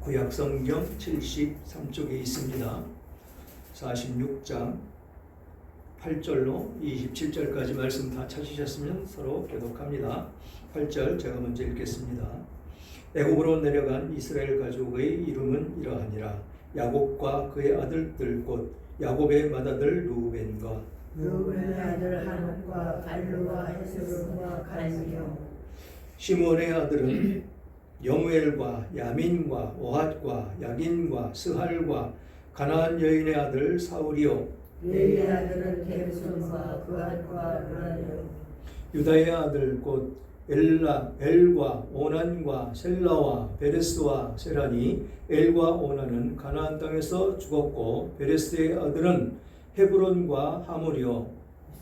구약성경 73쪽에 있습니다. 46장 8절로 27절까지 말씀 다 찾으셨으면 서로 교독합니다. 8절 제가 먼저 읽겠습니다. 애굽으로 내려간 이스라엘 가족의 이름은 이러하니라. 야곱과 그의 아들들 곧 야곱의 맏아들 루벤과 루벤의 아들 한옥과 갈루와 헤스론과 갈미요. 시므온의 아들은 영우엘과 야민과 오핫과 야긴과 스할과 가나안 여인의 아들 사울이요. 레위의 아들은 게르손과 그앗과 르라요. 유다의 아들 곧 엘과 오난과 셀라와 베레스와 세라니. 엘과 오난은 가나안 땅에서 죽었고 베레스의 아들은 헤브론과 하몰이요.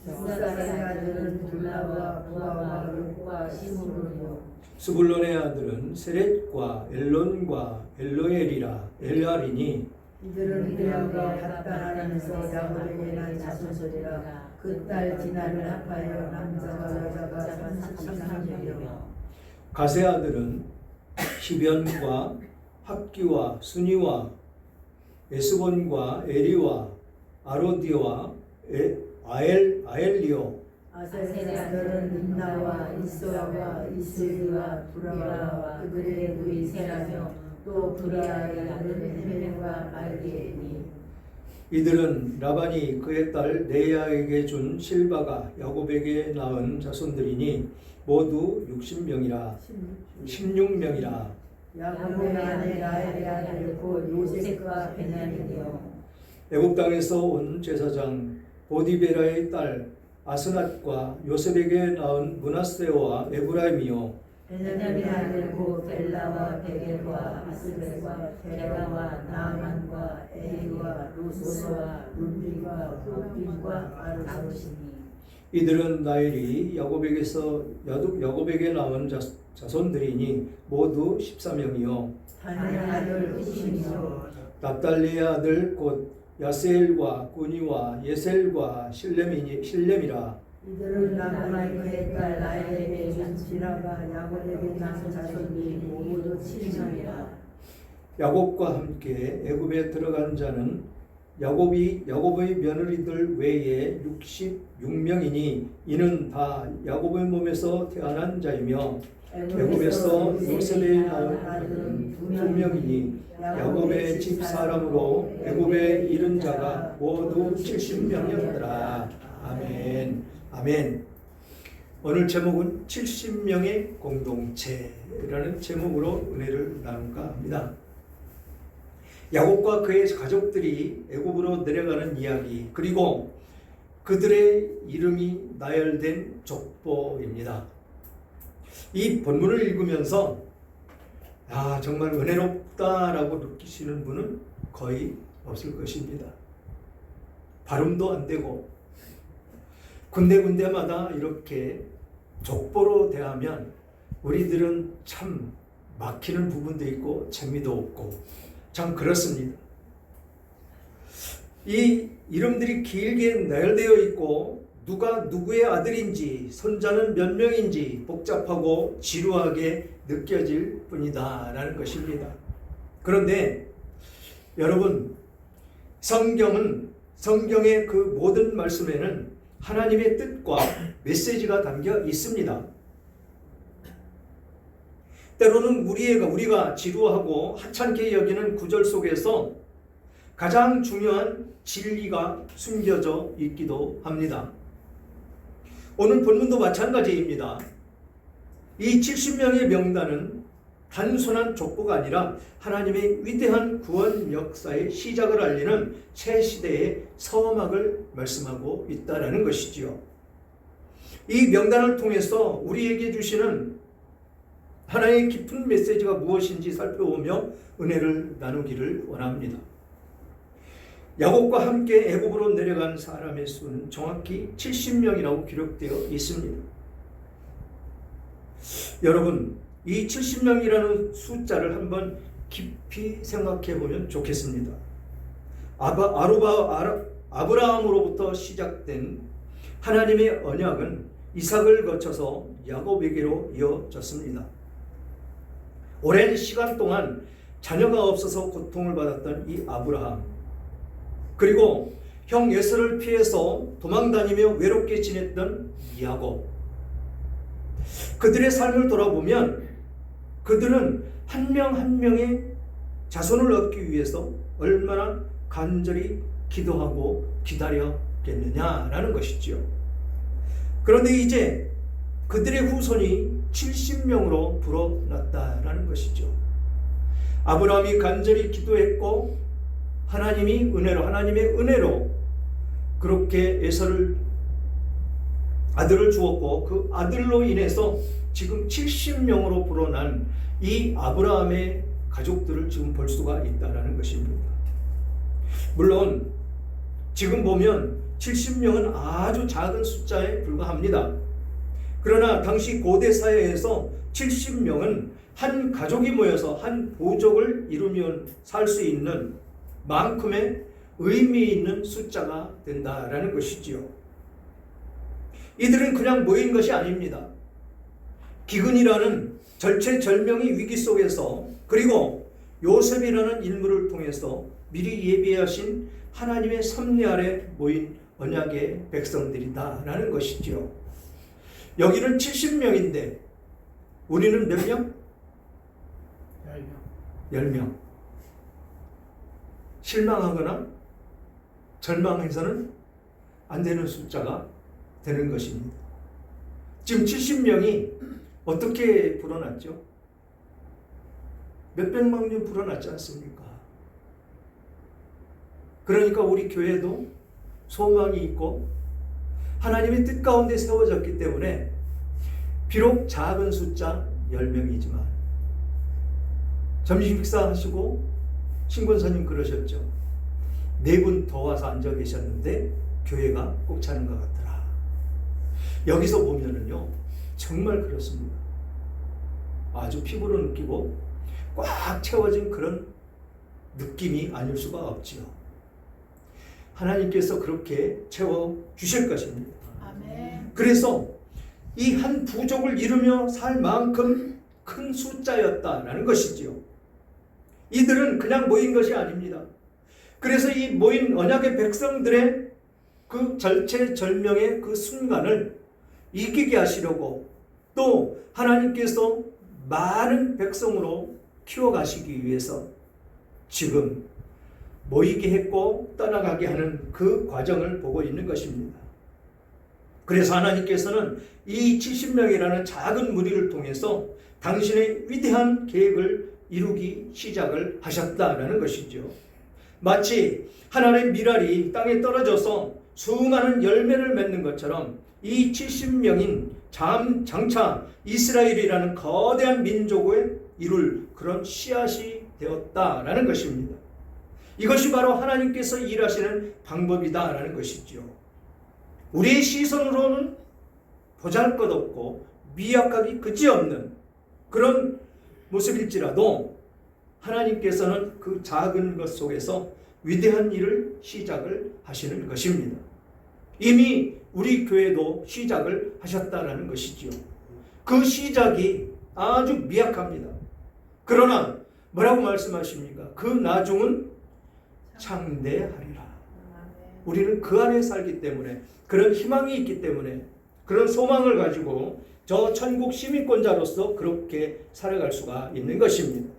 이사의 아들은 둘라와 부하와 룩과 시므론이요. 스불론의 아들은 세렛과 엘론과 엘로엘이라 엘라리니. 이들은 레아가 답답하면서 야곱에게 난 자손들이라. 그 딸 디나를 합하여 남자와 여자가 33명이요. 가세 아들은 시변과 합기와 순이와 에스본과 에리와 아로디와 아엘리오. 아셀의 아들은 임나와 이스와 이스리와 브라와 그들의 누이 세라며 또 브라의 아들은 헤멜과 말기엘이. 이들은 라반이 그의 딸 레아에게 준 실바가 야곱에게 낳은 자손들이니 모두 60명이라 16명이라. 야곱의 아내 라헬의 아들 곧 요셉과 베냐민이요. 애굽 땅에서 온 제사장 보디베라의 딸 아스낫과 요셉에게 낳은 므낫세와 에브라임이요. 베냐민의 아들 곧 벨라와 베겔과 아스벨과 데라와 나만과 에이와 로스와 룸비과 후빈과 아르사오시니. 이들은 나일이 야곱에게 낳은 자손들이니 모두 14명이요. 단의 아들 후심이요. 납달리의 아들 곧 야세엘과 꾸니와 예셀과 실렘이라. 이들은 라반이 그의 딸 라헬에게 준 지라가 야곱에게 낳은 자손이 모두 7명이라. 야곱과 함께 애굽에 들어간 자는 야곱의 며느리들 외에 66명이니 이는 다 야곱의 몸에서 태어난 자이며 애굽에서 요셉에 낳은 아들은 2명이니 야곱의 집 사람으로 애굽에 이른 자가 모두 70명이었더라. 아멘. 아멘. 오늘 제목은 70명의 공동체라는 제목으로 은혜를 나눌까 합니다. 야곱과 그의 가족들이 애굽으로 내려가는 이야기, 그리고 그들의 이름이 나열된 족보입니다. 이 본문을 읽으면서 정말 은혜롭다라고 느끼시는 분은 거의 없을 것입니다. 발음도 안 되고 군데군데마다 이렇게 족보로 대하면 우리들은 참 막히는 부분도 있고 재미도 없고 참 그렇습니다. 이 이름들이 길게 나열되어 있고 누가 누구의 아들인지 손자는 몇 명인지 복잡하고 지루하게 느껴질 뿐이다 라는 것입니다. 그런데 여러분, 성경의 그 모든 말씀에는 하나님의 뜻과 메시지가 담겨 있습니다. 때로는 우리가 지루하고 하찮게 여기는 구절 속에서 가장 중요한 진리가 숨겨져 있기도 합니다. 오늘 본문도 마찬가지입니다. 이 70명의 명단은 단순한 족보가 아니라 하나님의 위대한 구원 역사의 시작을 알리는 새 시대의 서막을 말씀하고 있다라는 것이지요. 이 명단을 통해서 우리에게 주시는 하나님의 깊은 메시지가 무엇인지 살펴보며 은혜를 나누기를 원합니다. 야곱과 함께 애굽으로 내려간 사람의 수는 정확히 70명이라고 기록되어 있습니다. 여러분, 이 70명이라는 숫자를 한번 깊이 생각해 보면 좋겠습니다. 아브라함으로부터 시작된 하나님의 언약은 이삭을 거쳐서 야곱에게로 이어졌습니다. 오랜 시간 동안 자녀가 없어서 고통을 받았던 이 아브라함, 그리고 형 에서를 피해서 도망다니며 외롭게 지냈던 야곱, 그들의 삶을 돌아보면 그들은 한 명 한 명의 자손을 얻기 위해서 얼마나 간절히 기도하고 기다렸겠느냐라는 것이지요. 그런데 이제 그들의 후손이 70명으로 불어났다라는 것이죠. 아브라함이 간절히 기도했고 하나님의 은혜로 그렇게 에서를 아들을 주었고, 그 아들로 인해서 지금 70명으로 불어난 이 아브라함의 가족들을 지금 볼 수가 있다는 것입니다. 물론 지금 보면 70명은 아주 작은 숫자에 불과합니다. 그러나 당시 고대 사회에서 70명은 한 가족이 모여서 한 부족을 이루면 살 수 있는 만큼의 의미 있는 숫자가 된다라는 것이지요. 이들은 그냥 모인 것이 아닙니다. 기근이라는 절체절명의 위기 속에서, 그리고 요셉이라는 인물을 통해서 미리 예비하신 하나님의 섭리 아래 모인 언약의 백성들이다라는 것이지요. 여기는 70명인데 우리는 몇 명? 10명. 실망하거나 절망해서는 안 되는 숫자가 되는 것입니다. 지금 70명이 어떻게 불어났죠? 몇백만 명 불어났지 않습니까? 그러니까 우리 교회도 소망이 있고 하나님의 뜻 가운데 세워졌기 때문에 비록 작은 숫자 10명이지만, 점심 식사하시고 신권사님 그러셨죠. 4분 더 와서 앉아 계셨는데 교회가 꼭 차는 것 같더라. 여기서 보면은요, 정말 그렇습니다. 아주 피부로 느끼고 꽉 채워진 그런 느낌이 아닐 수가 없지요. 하나님께서 그렇게 채워 주실 것입니다. 아멘. 그래서 이 한 부족을 이루며 살 만큼 큰 숫자였다라는 것이지요. 이들은 그냥 모인 것이 아닙니다. 그래서 이 모인 언약의 백성들의 그 절체절명의 그 순간을 이기게 하시려고, 또 하나님께서 많은 백성으로 키워가시기 위해서 지금 모이게 했고 떠나가게 하는 그 과정을 보고 있는 것입니다. 그래서 하나님께서는 이 70명이라는 작은 무리를 통해서 당신의 위대한 계획을 이루기 시작을 하셨다라는 것이죠. 마치 하나님의 밀알이 땅에 떨어져서 수많은 열매를 맺는 것처럼 이 70명인 장차 이스라엘이라는 거대한 민족을 이룰 그런 씨앗이 되었다라는 것입니다. 이것이 바로 하나님께서 일하시는 방법이다라는 것이죠. 우리의 시선으로는 보잘것없고 미약하기 그지없는 그런 모습일지라도 하나님께서는 그 작은 것 속에서 위대한 일을 시작을 하시는 것입니다. 이미 우리 교회도 시작을 하셨다라는 것이지요. 그 시작이 아주 미약합니다. 그러나 뭐라고 말씀하십니까? 그 나중은 창대하리라. 우리는 그 안에 살기 때문에, 그런 희망이 있기 때문에, 그런 소망을 가지고 저 천국 시민권자로서 그렇게 살아갈 수가 있는 것입니다.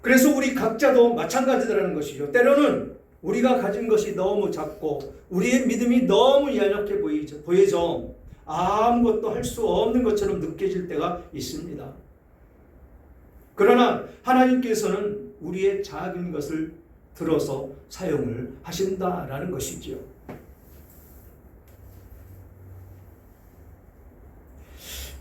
그래서 우리 각자도 마찬가지라는 것이죠. 때로는 우리가 가진 것이 너무 작고 우리의 믿음이 너무 연약해 보이죠. 아무것도 할 수 없는 것처럼 느껴질 때가 있습니다. 그러나 하나님께서는 우리의 작은 것을 들어서 사용을 하신다라는 것이지요.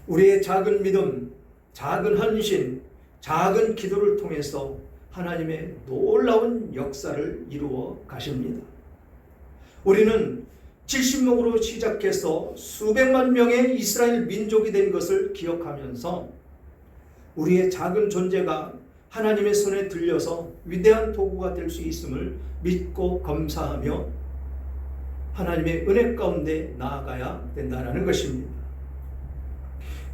우리의 작은 믿음, 작은 헌신, 작은 기도를 통해서 하나님의 놀라운 역사를 이루어 가십니다. 우리는 70명으로 시작해서 수백만 명의 이스라엘 민족이 된 것을 기억하면서 우리의 작은 존재가 하나님의 손에 들려서 위대한 도구가 될 수 있음을 믿고 감사하며 하나님의 은혜 가운데 나아가야 된다는 것입니다.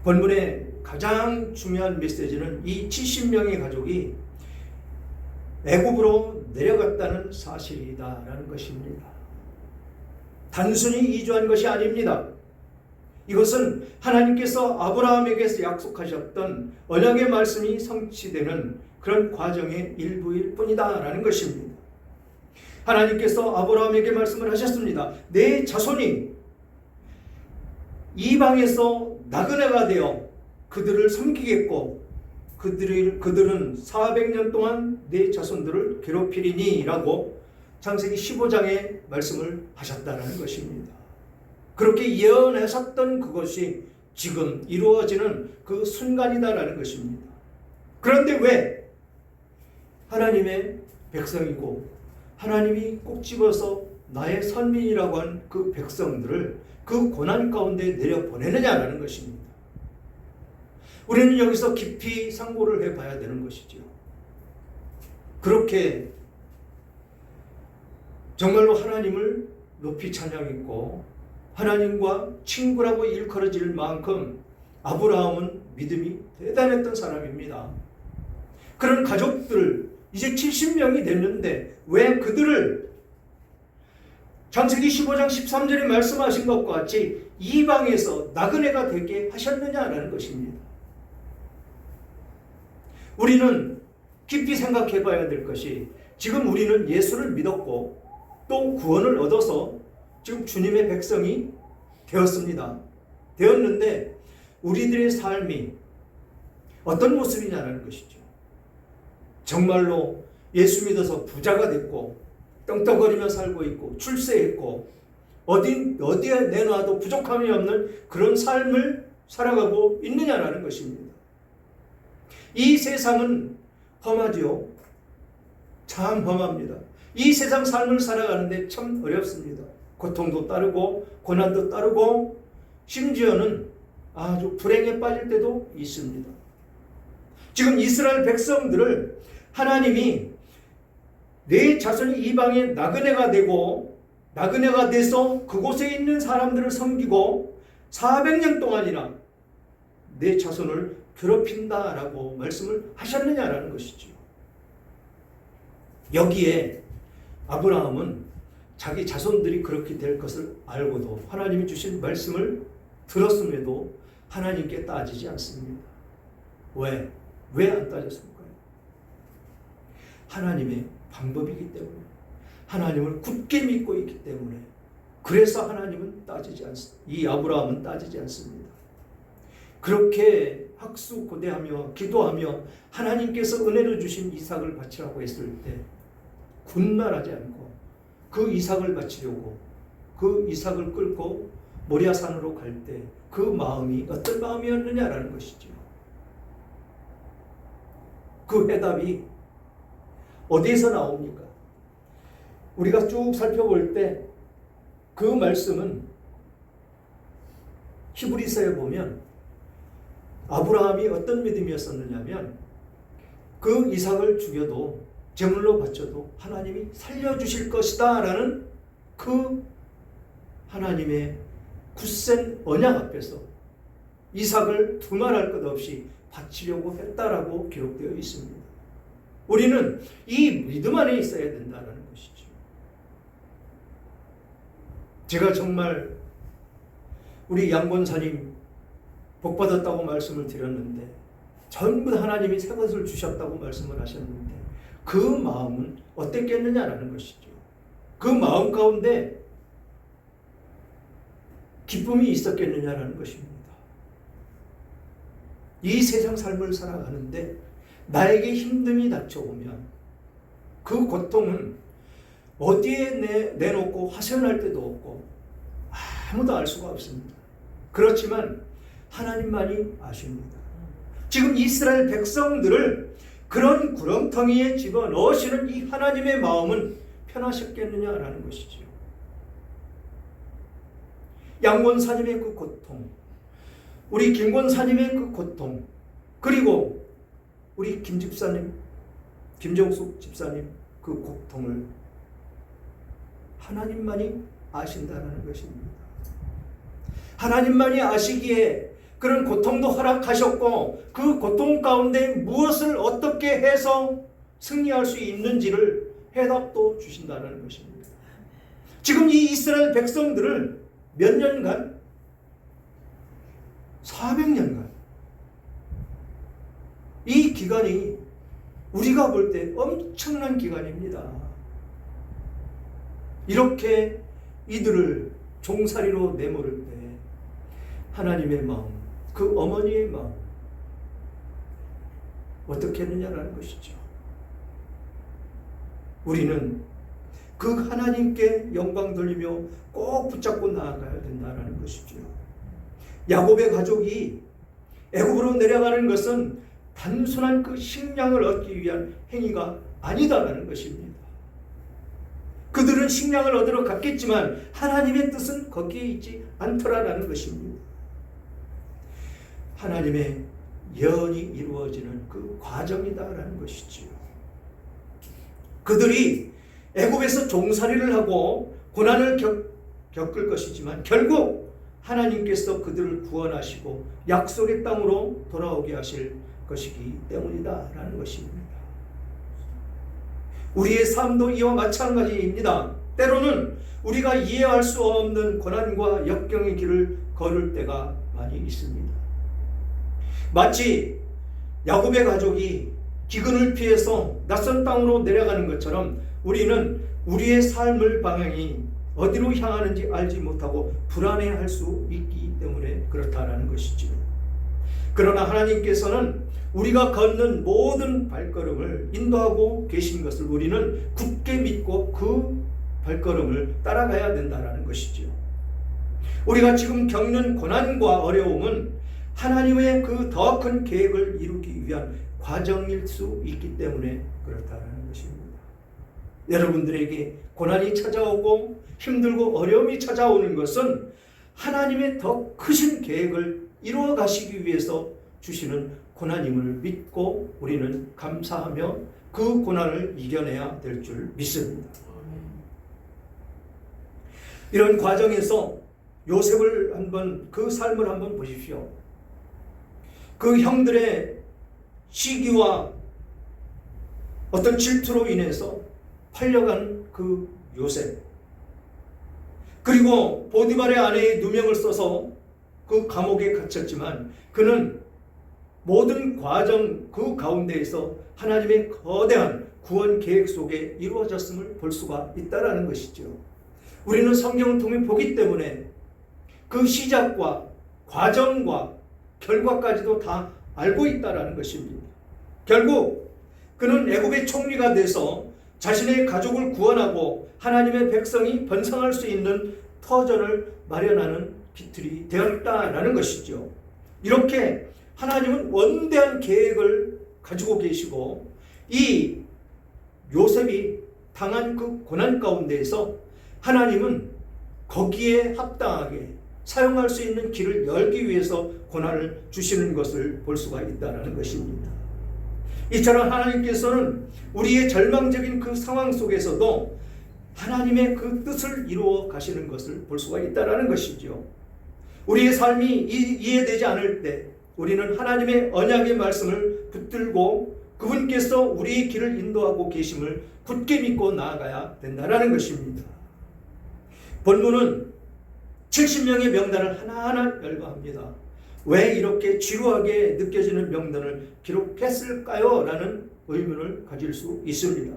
본문의 가장 중요한 메시지는 이 70명의 가족이 애굽으로 내려갔다는 사실이다라는 것입니다. 단순히 이주한 것이 아닙니다. 이것은 하나님께서 아브라함에게서 약속하셨던 언약의 말씀이 성취되는 그런 과정의 일부일 뿐이다라는 것입니다. 하나님께서 아브라함에게 말씀을 하셨습니다. 내 자손이 이방에서 나그네가 되어 그들을 섬기겠고 그들은 400년 동안 내 자손들을 괴롭히리니 라고 창세기 15장에 말씀을 하셨다는 것입니다. 그렇게 예언하셨던 그것이 지금 이루어지는 그 순간이다라는 것입니다. 그런데 왜 하나님의 백성이고 하나님이 꼭 집어서 나의 선민이라고 한 그 백성들을 그 고난 가운데 내려보내느냐라는 것입니다. 우리는 여기서 깊이 상고를 해봐야 되는 것이죠. 그렇게 정말로 하나님을 높이 찬양했고 하나님과 친구라고 일컬어질 만큼 아브라함은 믿음이 대단했던 사람입니다. 그런 가족들 이제 70명이 됐는데 왜 그들을 창세기 15장 13절에 말씀하신 것과 같이 이방에서 나그네가 되게 하셨느냐라는 것입니다. 우리는 깊이 생각해 봐야 될 것이 지금 우리는 예수를 믿었고 또 구원을 얻어서 지금 주님의 백성이 되었는데 우리들의 삶이 어떤 모습이냐는 것이죠. 정말로 예수 믿어서 부자가 됐고 떵떵거리며 살고 있고 출세했고 어디에 내놔도 부족함이 없는 그런 삶을 살아가고 있느냐라는 것입니다. 이 세상은 험하지요. 참 험합니다. 이 세상 삶을 살아가는데 참 어렵습니다. 고통도 따르고 고난도 따르고 심지어는 아주 불행에 빠질 때도 있습니다. 지금 이스라엘 백성들을 하나님이 내 자손이 이방에 나그네가 돼서 그곳에 있는 사람들을 섬기고 400년 동안이나 내 자손을 괴롭힌다라고 말씀을 하셨느냐라는 것이죠. 여기에 아브라함은 자기 자손들이 그렇게 될 것을 알고도 하나님이 주신 말씀을 들었음에도 하나님께 따지지 않습니다. 왜? 왜 안 따졌습니까? 하나님의 방법이기 때문에, 하나님을 굳게 믿고 있기 때문에, 그래서 하나님은 따지지 않습니다. 이 아브라함은 따지지 않습니다. 그렇게 학수고대하며 기도하며 하나님께서 은혜를 주신 이삭을 바치라고 했을 때 군말하지 않고 그 이삭을 바치려고 그 이삭을 끌고 모리아산으로 갈 때 그 마음이 어떤 마음이었느냐라는 것이죠. 그 해답이 어디에서 나옵니까? 우리가 쭉 살펴볼 때 그 말씀은 히브리서에 보면 아브라함이 어떤 믿음이었었느냐면 그 이삭을 죽여도 제물로 바쳐도 하나님이 살려주실 것이다 라는 그 하나님의 굳센 언약 앞에서 이삭을 두말할 것 없이 바치려고 했다라고 기록되어 있습니다. 우리는 이 믿음 안에 있어야 된다는 것이죠. 제가 정말 우리 양권사님 복받았다고 말씀을 드렸는데 전부 하나님이 새 것을 주셨다고 말씀을 하셨는데 그 마음은 어땠겠느냐라는 것이죠. 그 마음 가운데 기쁨이 있었겠느냐라는 것입니다. 이 세상 삶을 살아가는데 나에게 힘듦이 닥쳐오면 그 고통은 어디에 내놓고 화선할 데도 없고 아무도 알 수가 없습니다. 그렇지만 하나님만이 아십니다. 지금 이스라엘 백성들을 그런 구렁텅이에 집어넣으시는 이 하나님의 마음은 편하셨겠느냐라는 것이죠. 양권사님의 그 고통, 우리 김권사님의 그 고통, 그리고 우리 김 집사님, 김정숙 집사님 그 고통을 하나님만이 아신다는 것입니다. 하나님만이 아시기에 그런 고통도 허락하셨고 그 고통 가운데 무엇을 어떻게 해서 승리할 수 있는지를 해답도 주신다는 것입니다. 지금 이 이스라엘 백성들을 몇 년간? 400년간. 이 기간이 우리가 볼 때 엄청난 기간입니다. 이렇게 이들을 종살이로 내모를 때 하나님의 마음, 그 어머니의 마음 어떻게 했느냐라는 것이죠. 우리는 그 하나님께 영광 돌리며 꼭 붙잡고 나아가야 된다는 것이죠. 야곱의 가족이 애굽으로 내려가는 것은 단순한 그 식량을 얻기 위한 행위가 아니다라는 것입니다. 그들은 식량을 얻으러 갔겠지만 하나님의 뜻은 거기에 있지 않더라라는 것입니다. 하나님의 예언이 이루어지는 그 과정이다라는 것이지요. 그들이 애굽에서 종살이를 하고 고난을 겪을 것이지만 결국 하나님께서 그들을 구원하시고 약속의 땅으로 돌아오게 하실 것이기 때문이다라는 것입니다. 우리의 삶도 이와 마찬가지입니다. 때로는 우리가 이해할 수 없는 고난과 역경의 길을 걸을 때가 많이 있습니다. 마치 야곱의 가족이 기근을 피해서 낯선 땅으로 내려가는 것처럼 우리는 우리의 삶의 방향이 어디로 향하는지 알지 못하고 불안해할 수 있기 때문에 그렇다라는 것이죠. 그러나 하나님께서는 우리가 걷는 모든 발걸음을 인도하고 계신 것을 우리는 굳게 믿고 그 발걸음을 따라가야 된다는 것이죠. 우리가 지금 겪는 고난과 어려움은 하나님의 그 더 큰 계획을 이루기 위한 과정일 수 있기 때문에 그렇다는 것입니다. 여러분들에게 고난이 찾아오고 힘들고 어려움이 찾아오는 것은 하나님의 더 크신 계획을 이루어 가시기 위해서 주시는 고난임을 믿고 우리는 감사하며 그 고난을 이겨내야 될 줄 믿습니다. 이런 과정에서 요셉을 한번 그 삶을 한번 보십시오. 그 형들의 시기와 어떤 질투로 인해서 팔려간 그 요셉, 그리고 보디발의 아내의 누명을 써서 그 감옥에 갇혔지만 그는 모든 과정 그 가운데에서 하나님의 거대한 구원 계획 속에 이루어졌음을 볼 수가 있다라는 것이죠. 우리는 성경을 통해 보기 때문에 그 시작과 과정과 결과까지도 다 알고 있다라는 것입니다. 결국 그는 애굽의 총리가 돼서 자신의 가족을 구원하고 하나님의 백성이 번성할 수 있는 터전을 마련하는 기틀이 되었다라는 것이죠. 이렇게 하나님은 원대한 계획을 가지고 계시고 이 요셉이 당한 그 고난 가운데에서 하나님은 거기에 합당하게 사용할 수 있는 길을 열기 위해서 고난을 주시는 것을 볼 수가 있다는 것입니다. 이처럼 하나님께서는 우리의 절망적인 그 상황 속에서도 하나님의 그 뜻을 이루어 가시는 것을 볼 수가 있다는 것이죠. 우리의 삶이 이해되지 않을 때 우리는 하나님의 언약의 말씀을 붙들고 그분께서 우리의 길을 인도하고 계심을 굳게 믿고 나아가야 된다는 것입니다. 본문은 70명의 명단을 하나하나 열거합니다. 왜 이렇게 지루하게 느껴지는 명단을 기록했을까요? 라는 의문을 가질 수 있습니다.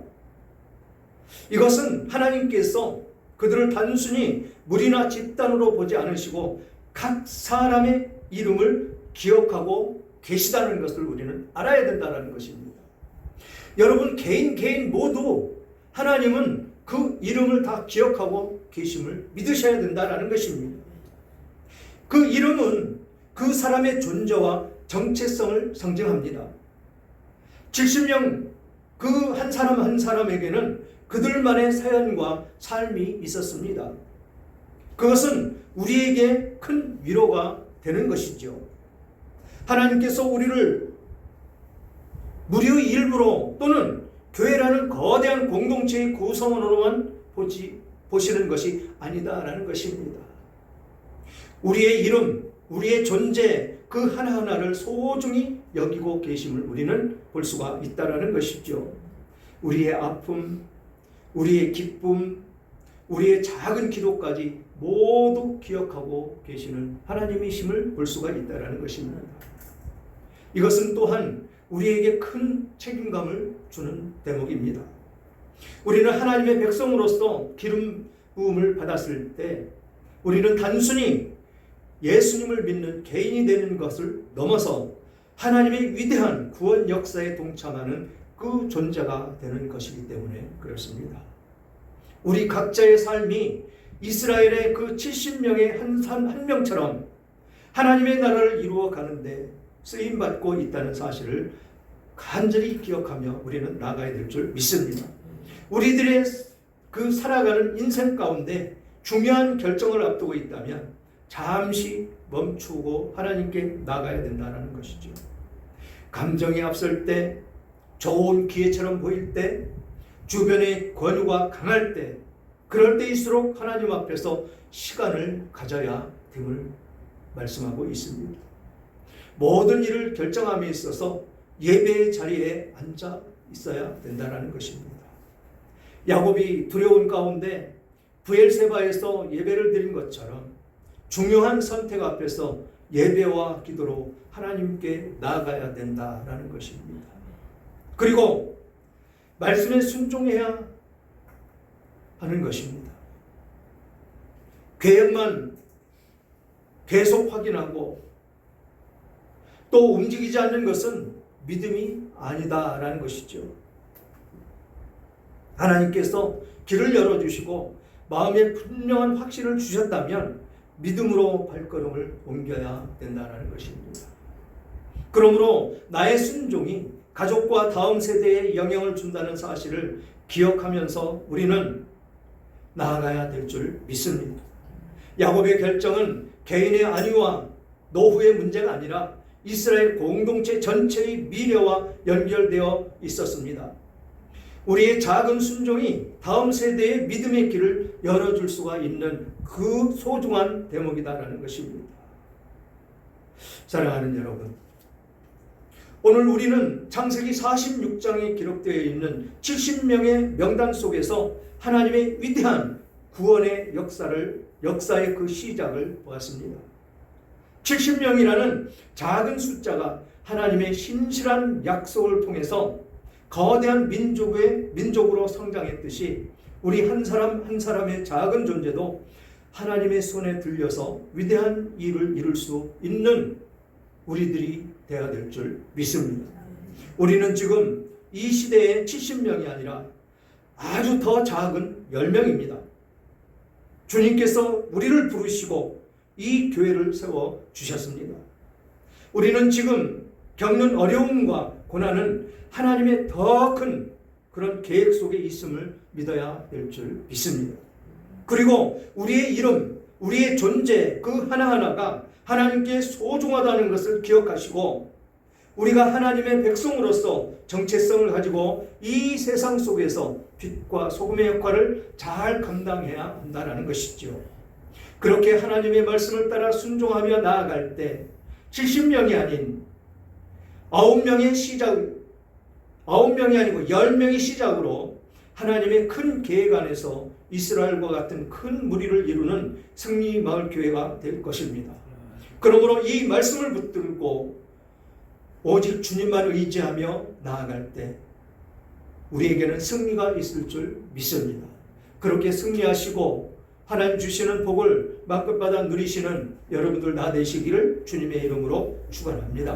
이것은 하나님께서 그들을 단순히 무리나 집단으로 보지 않으시고 각 사람의 이름을 기억하고 계시다는 것을 우리는 알아야 된다는 것입니다. 여러분 개인 모두 하나님은 그 이름을 다 기억하고 계심을 믿으셔야 된다는 것입니다. 그 이름은 그 사람의 존재와 정체성을 상징합니다. 70명 그 한 사람 한 사람에게는 그들만의 사연과 삶이 있었습니다. 그것은 우리에게 큰 위로가 되는 것이죠. 하나님께서 우리를 무리의 일부로 또는 교회라는 거대한 공동체의 구성원으로만 보시는 것이 아니다라는 것입니다. 우리의 이름, 우리의 존재 그 하나하나를 소중히 여기고 계심을 우리는 볼 수가 있다라는 것이죠. 우리의 아픔, 우리의 기쁨, 우리의 작은 기도까지 모두 기억하고 계시는 하나님이심을 볼 수가 있다는 것입니다. 이것은 또한 우리에게 큰 책임감을 주는 대목입니다. 우리는 하나님의 백성으로서 기름 부음을 받았을 때 우리는 단순히 예수님을 믿는 개인이 되는 것을 넘어서 하나님의 위대한 구원 역사에 동참하는 그 존재가 되는 것이기 때문에 그렇습니다. 우리 각자의 삶이 이스라엘의 그 70명의 한 명처럼 하나님의 나라를 이루어 가는데 쓰임받고 있다는 사실을 간절히 기억하며 우리는 나가야 될 줄 믿습니다. 우리들의 그 살아가는 인생 가운데 중요한 결정을 앞두고 있다면 잠시 멈추고 하나님께 나가야 된다는 것이죠. 감정이 앞설 때, 좋은 기회처럼 보일 때, 주변의 권유가 강할 때, 그럴 때일수록 하나님 앞에서 시간을 가져야 됨을 말씀하고 있습니다. 모든 일을 결정함에 있어서 예배의 자리에 앉아 있어야 된다는 것입니다. 야곱이 두려운 가운데 브엘세바에서 예배를 드린 것처럼 중요한 선택 앞에서 예배와 기도로 하나님께 나아가야 된다는 것입니다. 그리고 말씀에 순종해야 하는 것입니다. 계획만 계속 확인하고 또 움직이지 않는 것은 믿음이 아니다라는 것이죠. 하나님께서 길을 열어주시고 마음에 분명한 확신을 주셨다면 믿음으로 발걸음을 옮겨야 된다는 것입니다. 그러므로 나의 순종이 가족과 다음 세대에 영향을 준다는 사실을 기억하면서 우리는 나아가야 될 줄 믿습니다. 야곱의 결정은 개인의 안위와 노후의 문제가 아니라 이스라엘 공동체 전체의 미래와 연결되어 있었습니다. 우리의 작은 순종이 다음 세대의 믿음의 길을 열어줄 수가 있는 그 소중한 대목이다라는 것입니다. 사랑하는 여러분, 오늘 우리는 창세기 46장에 기록되어 있는 70명의 명단 속에서 하나님의 위대한 구원의 역사의 그 시작을 보았습니다. 70명이라는 작은 숫자가 하나님의 신실한 약속을 통해서 거대한 민족으로 성장했듯이 우리 한 사람 한 사람의 작은 존재도 하나님의 손에 들려서 위대한 일을 이룰 수 있는 우리들이 되어야 될 줄 믿습니다. 우리는 지금 이 시대의 70명이 아니라 아주 더 작은 10명입니다. 주님께서 우리를 부르시고 이 교회를 세워주셨습니다. 우리는 지금 겪는 어려움과 고난은 하나님의 더 큰 그런 계획 속에 있음을 믿어야 될 줄 믿습니다. 그리고 우리의 이름, 우리의 존재 그 하나하나가 하나님께 소중하다는 것을 기억하시고 우리가 하나님의 백성으로서 정체성을 가지고 이 세상 속에서 빛과 소금의 역할을 잘 감당해야 한다는 것이죠. 그렇게 하나님의 말씀을 따라 순종하며 나아갈 때 70명이 아닌 9명이 아니고 10명의 시작으로 하나님의 큰 계획 안에서 이스라엘과 같은 큰 무리를 이루는 승리마을교회가 될 것입니다. 그러므로 이 말씀을 붙들고 오직 주님만 의지하며 나아갈 때 우리에게는 승리가 있을 줄 믿습니다. 그렇게 승리하시고 하나님 주시는 복을 만끝마다 누리시는 여러분들 다 되시기를 주님의 이름으로 축원합니다.